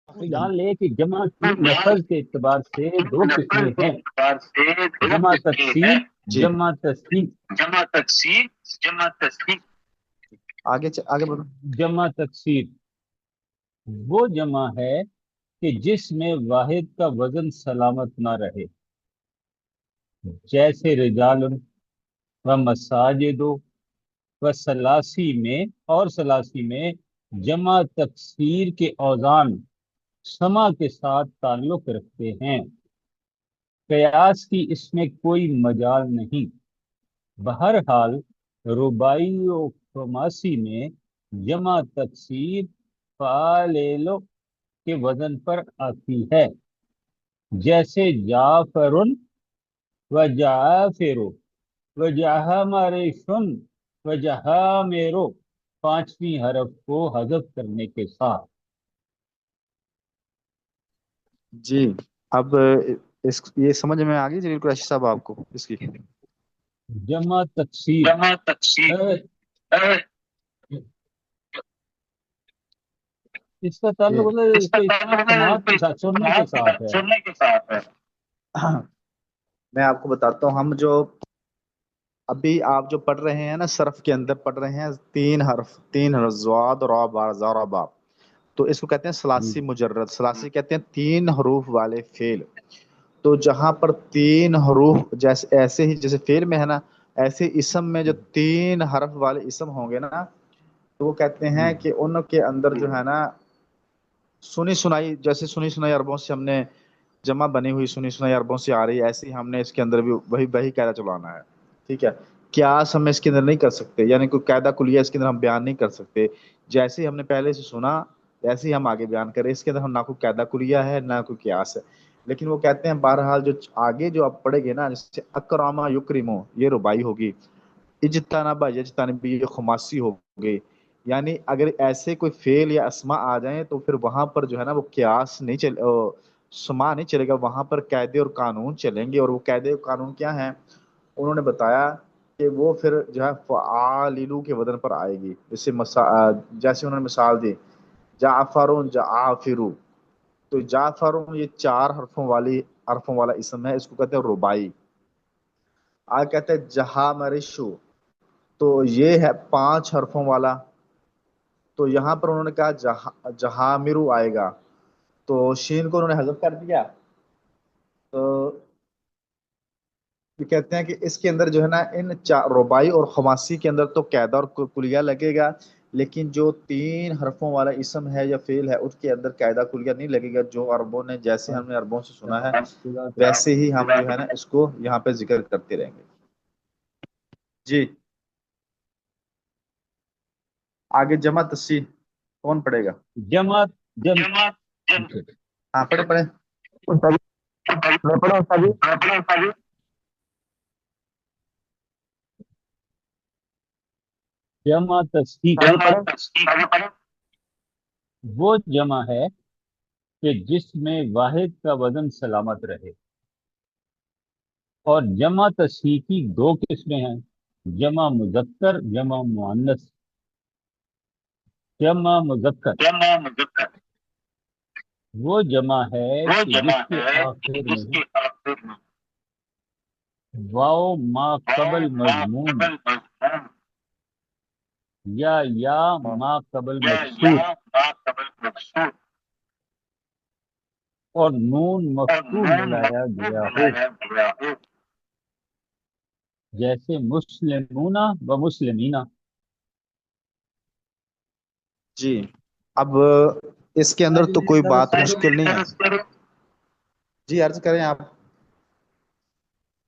جان لے کہ جمع کی لفظ کے اعتبار سے دو قسمیں ہیں، جمع تکسیر، جی جمع تصحیح۔ آگے بڑھو۔ جمع تکسیر وہ جمع ہے کہ جس میں واحد کا وزن سلامت نہ رہے، جیسے رجال و مساجد و سلاسی میں، اور سلاسی میں جمع تکسیر کے اوزان سما کے ساتھ تعلق رکھتے ہیں، قیاس کی اس میں کوئی مجال نہیں۔ بہرحال رباعی و خماسی میں جمع تکسیر فعلیلو کے وزن پر آتی ہے، جیسے جعفرن و جعافر و جہامرشن و جہامرو، پانچویں حرف کو حذف کرنے کے ساتھ۔ جی اب یہ سمجھ میں آ گئی جلیل قریشی صاحب آپ کو اس کی؟ جمع تکسیر اس کا تعلق اس کے سماعت کے ساتھ، سننے کے ساتھ ہے۔ میں آپ کو بتاتا ہوں، ہم جو ابھی آپ جو پڑھ رہے ہیں نا صرف کے اندر پڑھ رہے ہیں تین حرف زواد را با زا را با، تو اس کو کہتے ہیں ثلاثی مجرد، ثلاثی کہتے ہیں تین حروف والے فعل۔ تو جہاں پر تین حروف جیسے ایسے ہی جیسے فعل میں ہے نا، ایسے اسم میں جو تین حرف والے اسم ہوں گے نا، تو وہ کہتے ہیں کہ ان کے اندر جو ہے نا سنی سنائی، جیسے سنی سنائی عربوں سے ہم نے جمع بنی ہوئی سنی سنائی عربوں سے آ رہی ہے، ایسے ہی ہم نے اس کے اندر بھی وہی قاعدہ چلانا ہے، ٹھیک ہے؟ قیاس ہم اس کے اندر نہیں کر سکتے، یعنی کوئی قاعدہ کلیہ اس کے اندر ہم بیان نہیں کر سکتے، جیسے ہم نے پہلے سے سنا ایسے ہی ہم آگے بیان کریں، اس کے اندر ہم نہ کوئی قاعدہ کلیہ ہے نہ کوئی قیاس ہے۔ لیکن وہ کہتے ہیں بہرحال جو آگے جو آپ پڑھیں گے نا، جیسے اکرما یکرمو یہ رباعی ہوگی، اجتنبا یجتنبی یہ خماسی ہوگی، یعنی اگر ایسے کوئی فعل یا اسما آ جائیں تو پھر وہاں پر جو ہے نا وہ قیاس نہیں سما نہیں چلے گا، وہاں پر قاعدے اور قانون چلیں گے، اور وہ قاعدے اور قانون کیا ہیں انہوں نے بتایا کہ وہ پھر جو ہے فعاللو کے وزن پر آئے گی، جیسے انہوں نے مثال دی جعفرون جعافرو، تو جعفرون یہ چار حرفوں والا اسم ہے، اس کو کہتے ہیں رباعی۔ آگے کہتے ہیں جہامرشو، تو یہ ہے پانچ حرفوں والا، تو یہاں پر انہوں نے کہا جہامرو آئے گا، تو شین کو انہوں نے حذف کر دیا، تو یہ کہتے ہیں کہ اس کے اندر جو ہے نا ان رباعی اور خماسی کے اندر تو قاعدہ اور کلیہ لگے گا، لیکن جو تین حرفوں والا اسم ہے یا فعل ہے اس کے اندر قاعدہ کلیہ نہیں لگے گا، جو عربوں نے جیسے ہم نے عربوں سے سنا ہے ویسے ہی ہم جو ہے نا اس کو یہاں پہ ذکر کرتے رہیں گے۔ جی آگے جمع تصحیح کون پڑھے گا؟ جمع ہاں پڑھے جمع تصحیح وہ جمع ہے کہ جس میں واحد کا وزن سلامت رہے، اور جمع تصحیح کی دو قسمیں ہیں، جمع مذکر، جمع مؤنث۔ جمع مذکر وہ جمع ہے کہ جس کے آخر میں واو ما قبل مضمون یا ما قبل مقصود اور نون مفتوح ملایا گیا ہو، جیسے مسلمون و مسلمینہ۔ جی اب اس کے اندر تو کوئی بات مشکل نہیں ہے، جی عرض کریں آپ۔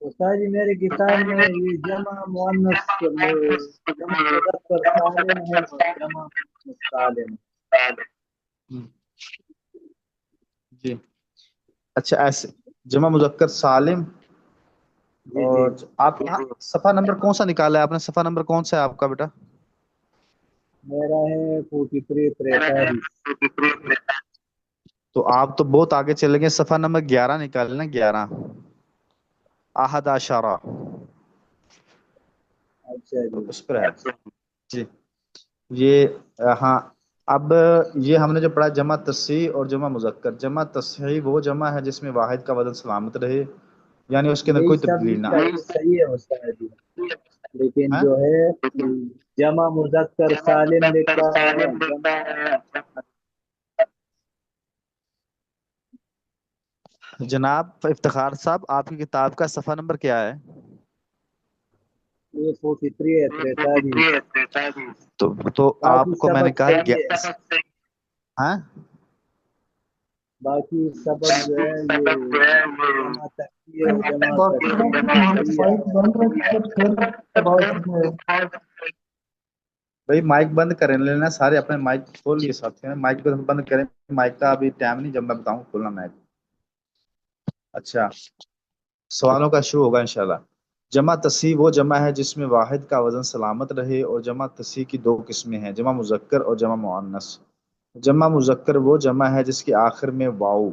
استاد جی میرے کتاب میں یہ جمع مؤنث جمع مذکر سالم ہے اور جمع مؤنث سالم۔ جی اچھا ایسے جمع مذکر سالم، جی اور جی آپ صفحہ نمبر کون سا نکالا ہے آپ نے؟ صفحہ نمبر کون سا ہے آپ کا بیٹا؟ میرا ہے 43 تو آپ تو بہت آگے چلے گئے، صفحہ نمبر 11 نکالے نا، 11 احد اشارہ، اچھا تو جی اس پر ہے۔ جی یہ ہاں اب یہ ہم نے جو پڑھا جمع تصحیح اور جمع مذکر، جمع تصحیح وہ جمع ہے جس میں واحد کا وزن سلامت رہے، یعنی اس کے اندر یہی کوئی سب تبدیلی نہ لکھا آئے. ہے، صحیح ہے استاد جی، لیکن ہاں جو ہے جمع مذکر سالم لکھا ہے، جمع جناب افتخار صاحب، آپ کی کتاب کا صفحہ نمبر کیا ہے؟ یہ فطری ہے تریتا جی، تو باقی آپ کو میں نے سبق کہا صحیح ہے، ہاں باقی سبق جو ہے یہ جمع تکسیر اور جمع تکسیر صحیح ہے مائک بند رکھ کر پھر آواز میں بھائی مائک بند کریں لینا، سارے اپنے مائک کھول لیے ساتھ ہیں، مائک بند کریں. مائک کا ابھی ٹائم نہیں، جب میں بتاؤں کھولنا مائک. اچھا، سوالوں کا شروع ہوگا انشاءاللہ. جمع تصحیح وہ جمع ہے جس میں واحد کا وزن سلامت رہے، اور جمع تصحیح کی دو قسمیں ہیں، جمع مذکر اور جمع مؤنث. جمع مذکر وہ جمع ہے جس کے آخر میں واؤ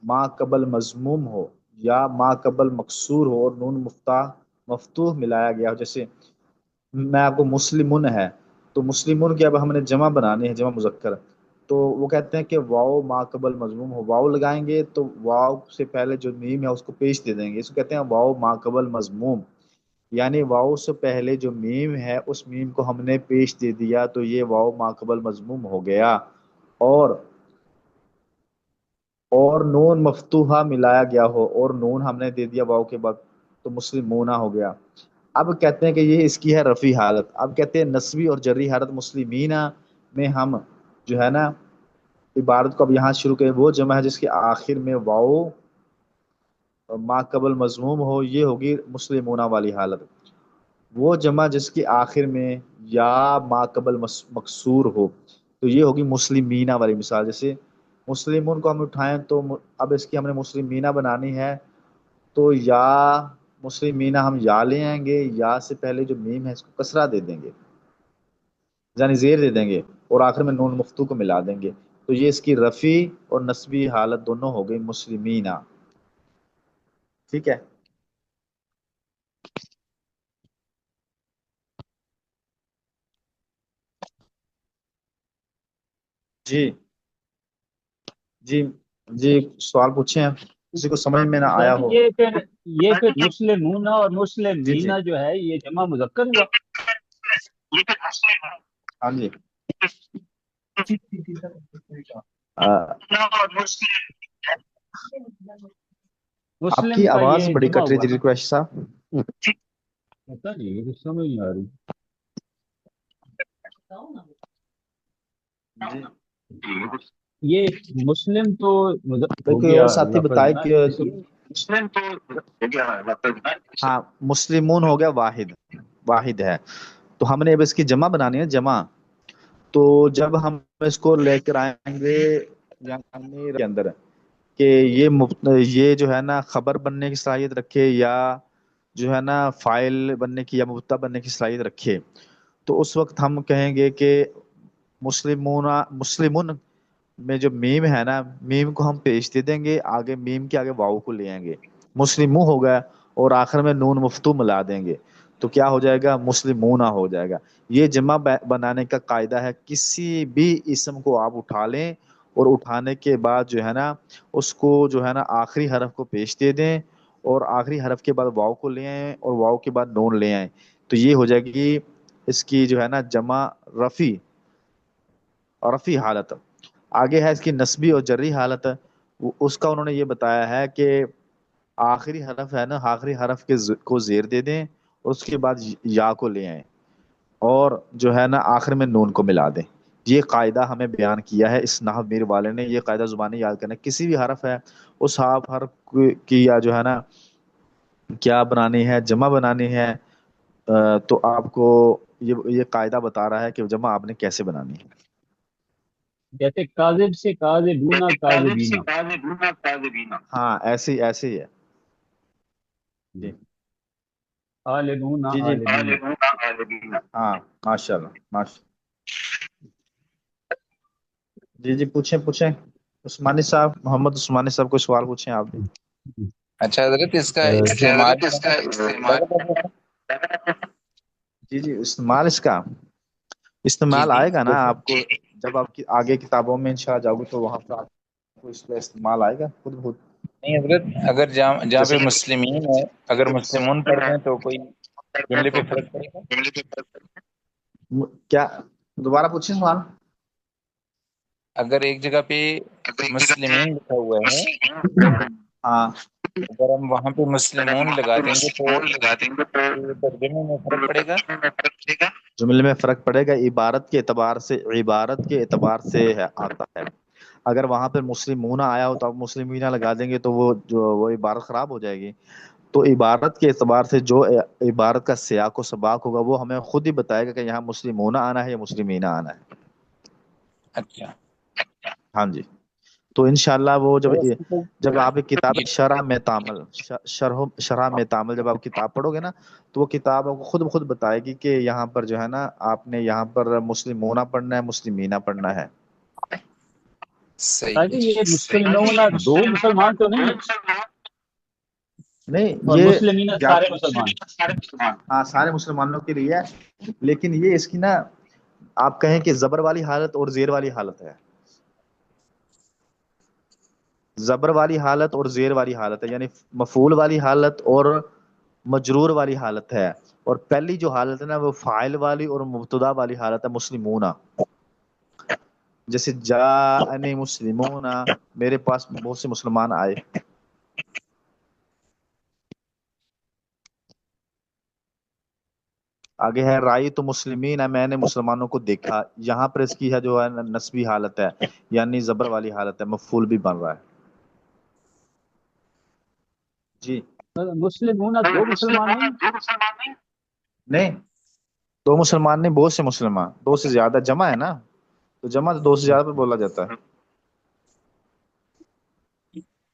ما قبل مضموم ہو یا ما قبل مکسور ہو اور نون مفتوح ملایا گیا ہو. جیسے میں آپ کو مسلمون ہے، تو مسلمون کی اب ہم نے جمع بنانی ہے، جمع مذکر، تو وہ کہتے ہیں کہ واؤ ما قبل مضموم ہو، واؤ لگائیں گے تو واؤ سے پہلے جو میم ہے اس کو پیش دے دیں گے، اس کو کہتے ہیں واؤ ما قبل مضموم. یعنی واؤ سے پہلے جو میم ہے اس میم کو ہم نے پیش دے دیا تو یہ واؤ ما قبل مضموم ہو گیا. اور نون مفتوحہ ملایا گیا ہو اور نون ہم نے دے دیا واؤ کے بعد تو مسلمونہ ہو گیا. اب کہتے ہیں کہ یہ اس کی ہے رفیع حالت. اب کہتے ہیں نسبی اور جری حالت مسلمینہ میں ہم جو ہے نا عبارت کو اب یہاں شروع کریں، وہ جمع ہے جس کے آخر میں واؤ ما قبل مضموم ہو، یہ ہوگی مسلمونہ والی حالت. وہ جمع جس کے آخر میں یا ما قبل مکسور ہو تو یہ ہوگی مسلمینہ والی. مثال جیسے مسلمون کو ہم اٹھائیں تو اب اس کی ہم نے مسلمینہ بنانی ہے تو یا مسلمینہ ہم یا لے آئیں گے، یا سے پہلے جو میم ہے اس کو کسرہ دے دیں گے، یعنی زیر دے دیں گے، اور آخر میں نون مفتوح کو ملا دیں گے. تو یہ اس کی رفیع اور نسبی حالت دونوں ہو گئی مسلمینہ. ٹھیک ہے. جی جی جی، سوال پوچھیں آپ، کسی کو سمجھ میں نہ آیا استاد ہو. جی یہ پھر مسلمون اور مسلم جی جی مینا جو ہے یہ جمع مذکر ہوا. ہاں جی. آ، آپ مسلم کی کا آواز یہ بڑی جمع کٹ رہی ہوا ہے نا. جی قریشی صاحب. پتہ نہیں یہ سمجھ نہیں آ رہی. جی یہ مسلم تو ہو کوئی گیا اور ساتھی لفظ بتائے نا کہ اسم. ہاں مسلمون ہو گیا واحد، واحد ہے. تو ہم نے اب اس کی جمع بنانی ہے، جمع. تو جب ہم اس کو لے کر آئیں گے یعنی کے اندر کہ یہ جو ہے نا خبر بننے کی صلاحیت رکھے یا جو ہے نا فائل بننے کی یا مبتدا بننے کی صلاحیت رکھے، تو اس وقت ہم کہیں گے کہ مسلمون میں جو میم ہے نا، میم کو ہم پیش دے دیں گے، آگے میم کے آگے واؤ کو لے آئیں گے، مسلمو ہوگا، اور آخر میں نون مفتو ملا دیں گے تو کیا ہو جائے گا، مسلمونہ ہو جائے گا. یہ جمع بنانے کا قاعدہ ہے. کسی بھی اسم کو آپ اٹھا لیں اور اٹھانے کے بعد جو ہے نا اس کو جو ہے نا آخری حرف کو پیش دے دیں اور آخری حرف کے بعد واؤ کو لے آئیں اور واؤ کے بعد نون لے آئیں تو یہ ہو جائے گی اس کی جو ہے نا جمع رفیع رفیع حالت. آگے ہے اس کی نسبی اور جری حالت. اس کا انہوں نے یہ بتایا ہے کہ آخری حرف ہے نا، آخری حرف کے کو زیر دے دیں اور اس کے بعد یا کو لے آئیں اور جو ہے نا آخر میں نون کو ملا دیں. یہ قاعدہ ہمیں بیان کیا ہے اس نحو میر والے نے. یہ قاعدہ زبانی یاد کرنا، کسی بھی حرف ہے اس حرف کی یا جو ہے نا کیا بنانی ہے، جمع بنانی ہے، تو آپ کو یہ قاعدہ بتا رہا ہے کہ جمع آپ نے کیسے بنانی ہے. جیسے کاذب سے کاذبون کاذبینا. ہاں ایسے ہی ایسے ہی ہے. جی عالمون جی جی عالمین. ہاں ماشاء اللہ ماشاء. جی جی پوچھیں پوچھیں. عثمانی صاحب، محمد عثمانی صاحب کو سوال پوچھیں آپ بھی. اچھا حضرت اس کا استعمال جی جی استعمال اس کا استعمال جی آئے گا نا آپ کو جب آپ کی آگے کتابوں میں انشاءاللہ جاؤ گے تو وہاں پر آپ کو اس کا استعمال آئے گا خود بخود. نہیں حضرت، اگر جہاں پہ جیسے مسلمین ہے، اگر مسلمون پڑھ رہے ہیں تو کوئی جملے پہ فرق پڑے گا؟ کیا دوبارہ پوچھیں سوال. اگر ایک جگہ پہ مسلمین لکھا ہوا ہے، ہاں اگر ہم وہاں پہ مسلمون لگا دیں گے تو ترجمے میں فرق پڑے گا؟ جملے میں فرق پڑے گا عبارت کے اعتبار سے، عبارت کے اعتبار سے آتا ہے. اگر وہاں پہ مسلمون آیا ہو تو آپ مسلمینہ لگا دیں گے تو وہ عبارت خراب ہو جائے گی. تو عبارت کے اعتبار سے جو عبارت کا سیاق و سباق ہوگا وہ ہمیں خود ہی بتائے گا کہ یہاں مسلمون آنا ہے یا مسلمینہ آنا ہے. اچھا، ہاں جی. تو انشاءاللہ وہ تو اس کی جب آپ ایک کتاب یہ شرح میں تعمل جب آپ کتاب پڑھو گے نا تو وہ کتاب آپ کو خود بخود بتائے گی کہ یہاں پر جو ہے نا آپ نے یہاں پر مسلمونہ پڑھنا ہے مسلمینہ پڑھنا ہے. صحیح تاکہ یہ مسلمون دو مسلمان تو نہیں ہے، نہیں اور یہ مسلمین سارے مسلمان. ہاں سارے مسلمانوں کے لیے ہے، لیکن یہ اس کی نا آپ کہیں کہ زبر والی حالت اور زیر والی حالت ہے. زبر والی حالت اور زیر والی حالت ہے، یعنی مفعول والی حالت اور مجرور والی حالت ہے. اور پہلی جو حالت ہے نا وہ فاعل والی اور مبتدا والی حالت ہے مسلمون. جیسے جاءنی مسلمون، میرے پاس بہت سے مسلمان آئے. آگے ہے رائی تو مسلمین ہے، میں نے مسلمانوں کو دیکھا. یہاں پر اس کی ہے جو ہے نسبی حالت ہے، یعنی زبر والی حالت ہے، مفعول بھی بن رہا ہے. جی مسلمون دو مسلمان نہیں، نہیں دو مسلمان نہیں، بہت سے مسلمان، دو سے زیادہ جمع ہے نا، تو جمع تو دو سے زیادہ پہ بولا جاتا ہے.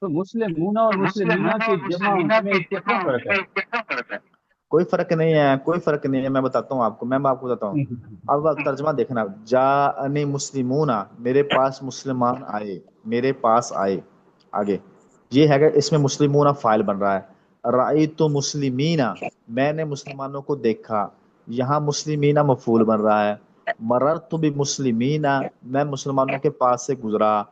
تو مسلمون اور مسلمینہ کے جمع میں کتنا فرق ہے؟ کوئی فرق نہیں ہے، کوئی فرق نہیں ہے. میں بتاتا ہوں آپ کو، میں آپ کو بتاتا ہوں. اب آپ ترجمہ دیکھنا، جاءنی مسلمون، میرے پاس مسلمان آئے، میرے پاس آئے. آگے یہ ہے کہ اس میں مسلمون فاعل بن رہا ہے. رأیت مسلمین، میں نے مسلمانوں کو دیکھا. یہاں مسلمین مفعول بن رہا ہے. مررت بمسلمین، میں مسلمانوں کے پاس سے گزرا.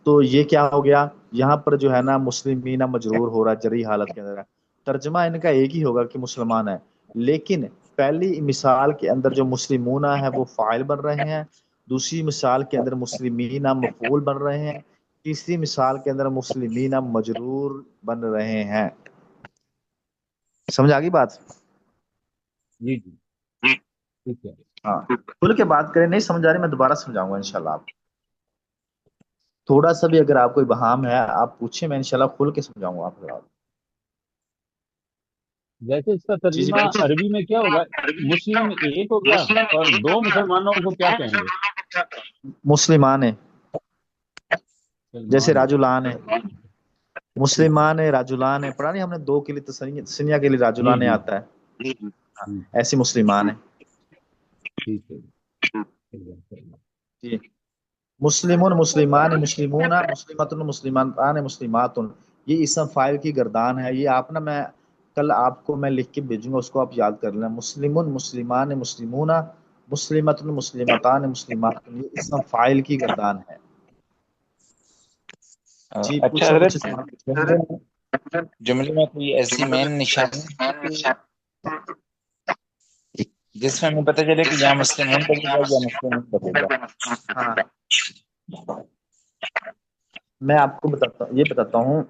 تو یہ کیا ہو گیا، یہاں پر جو ہے نا مسلمین مجرور ہو رہا ہے جری حالت کے اندر ہے. ترجمہ ان کا ایک ہی ہوگا کہ مسلمان ہے، لیکن پہلی مثال کے اندر جو مسلمون ہے وہ فاعل بن رہے ہیں، دوسری مثال کے اندر مسلمین مفعول بن رہے ہیں، تیسری مثال کے اندر مسلمین مجرور بن رہے ہیں. سمجھ آ گئی بات؟ جی جی ٹھیک ہے. ہاں کھل کے بات کریں، نہیں سمجھ آ رہی میں دوبارہ سمجھاؤں گا انشاءاللہ. آپ تھوڑا سا بھی اگر آپ کوئی بہام ہے آپ پوچھیں، میں انشاءاللہ کھل کے سمجھاؤں گا آپ کو. ویسے اس کا جی جی ترجمہ عربی میں کیا ہوگا؟ مسلم ایک ہو گیا اور دو مسلمانوں کو کیا کہیں گے؟ مسلمان ہے، جیسے مسلمان ہے. راجولان ہے، ٹھیک ہے. مسلمان ہے، راجولان ہے. پڑھا نہیں ہم نے دو کے لیے تسنیہ کے لیے جی راجولان جی آتا ہے. ہاں، جی ایسے مسلمان ہے. ٹھیک ہے. ٹھیک ہے. جی مسلمون مسلمان مسلمون مسلمتن مسلمانان مسلمات، یہ اسم فاعل کی گردان ہے. یہ آپ نا میں کل آپ کو میں لکھ کے بھیجوں گا، اس کو آپ یاد کر لیں. مسلمون مسلمان مسلمون مسلمتن مسلمتان مسلمات، یہ اسم فاعل کی گردان ہے. جی اچھا پوچھیں حضرت، کچھ سوال. جملے میں کوئی ایسی مین نشانی ہے کہ جس میں ہمیں پتہ چلے کہ یہاں مسلمون پڑے گا یا مسلمون پڑے گا؟ ہاں میں آپ کو یہ بتاتا ہوں.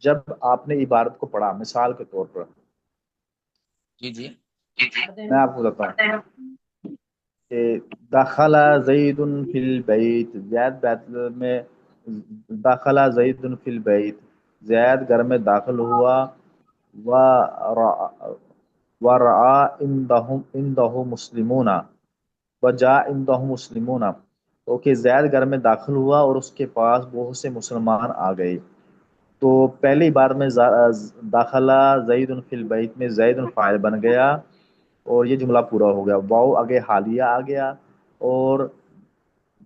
جب آپ نے عبارت کو پڑھا مثال کے طور پر، جی جی میں آپ کو بتاتا ہوں کہ دخل زید فی البیت، زید بیت میں، دخل زید فی البیت، زید گھر میں داخل ہوا. ورعا عندہ مسلمون، وجاء عندہ مسلمون، اوکے زید گھر میں داخل ہوا اور اس کے پاس بہت سے مسلمان آ گئے. تو پہلی بار میں داخلہ زید فی البیت میں زید فاعل بن گیا اور یہ جملہ پورا ہو گیا. واو آگے حالیہ آ گیا اور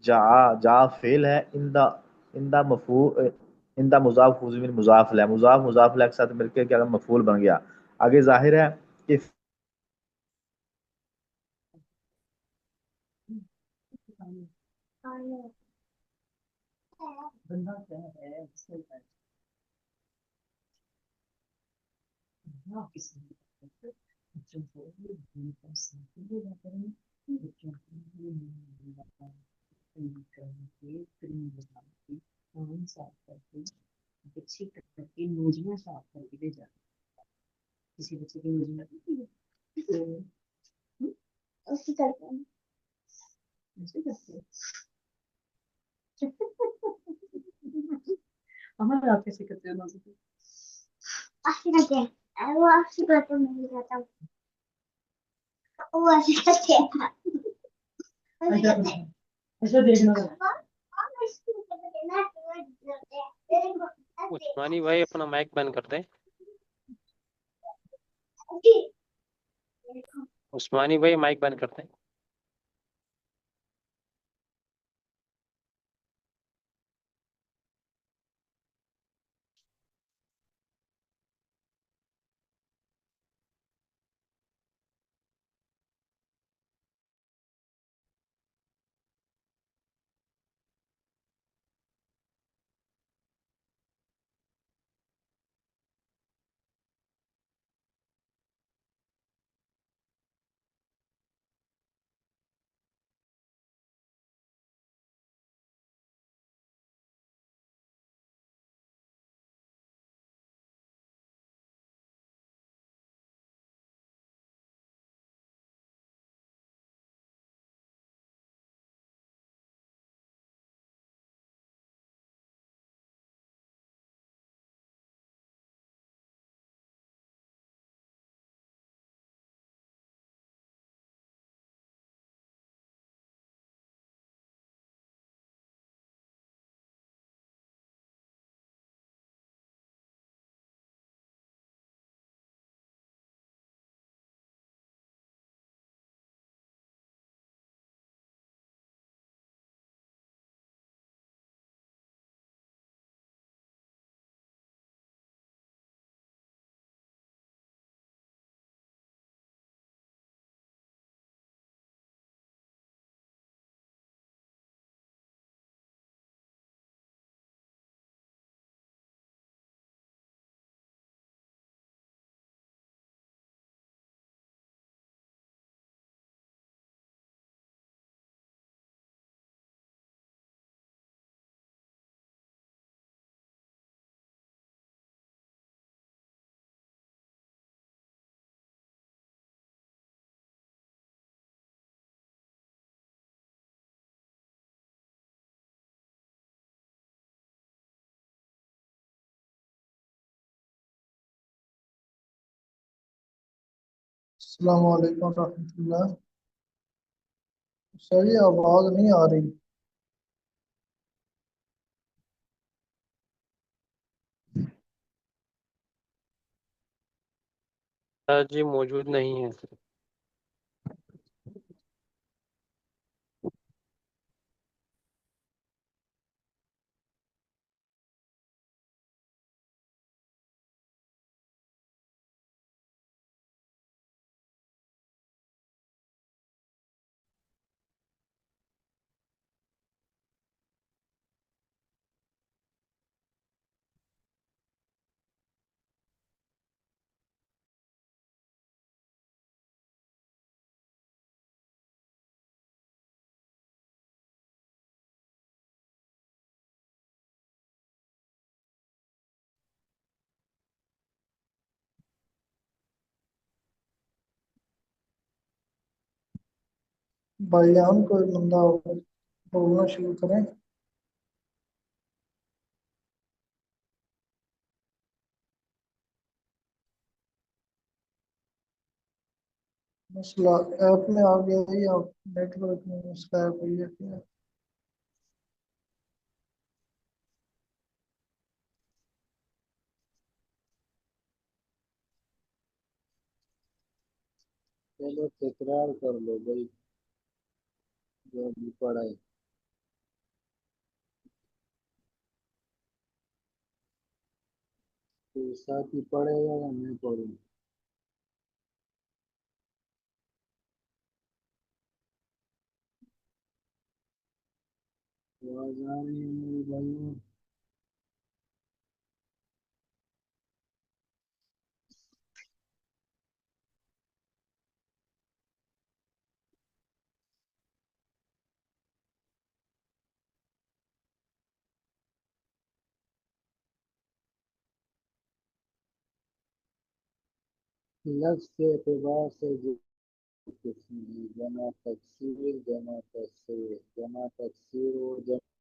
جا فعل ہے. اندہ مفعول، اندہ مضاف من مضاف لہ، مضاف مضاف لہ کے ساتھ مل کے کیا مفعول بن گیا. آگے ظاہر ہے کہ بندہ کیا ہے اس میں کسی بچوں کو بچوں کو صاف کر کے اچھی کر کے نوزیاں صاف کر کے لے جاتے کسی بچے کی نوزیاں ایسے کرتے ہیں ہمارے آپ کیسے کرتے ہیں نوزی کو ایسے کرتے ہیں وہ ایسے کرتے ہیں نہیں کرتا وہ ایسے کرتے ہیں ایسا دیکھنا عثمانی بھائی اپنا مائک بند کر دیں عثمانی بھائی مائک بند کر دیں السلام علیکم ورحمۃ اللہ صحیح آواز نہیں آ رہی جی موجود نہیں ہے بھائی جان کوئی بندہ بولنا شروع کریں مسئلہ ایپ میں آ گیا ہے یا نیٹ ورک میں مسئلہ ہے کوئی ہے کیا چلو تکرار کر لو بھائی جو ابھی پڑھا ہے تو ساتھی پڑھے گا یا میں پڑھوں آواز آ رہی ہے میری بھائیوں؟ لفظ کے اعتبار سے جو قسم ہے، جمع تکسیر، جمع تکسیر، جمع تکسیر و جمع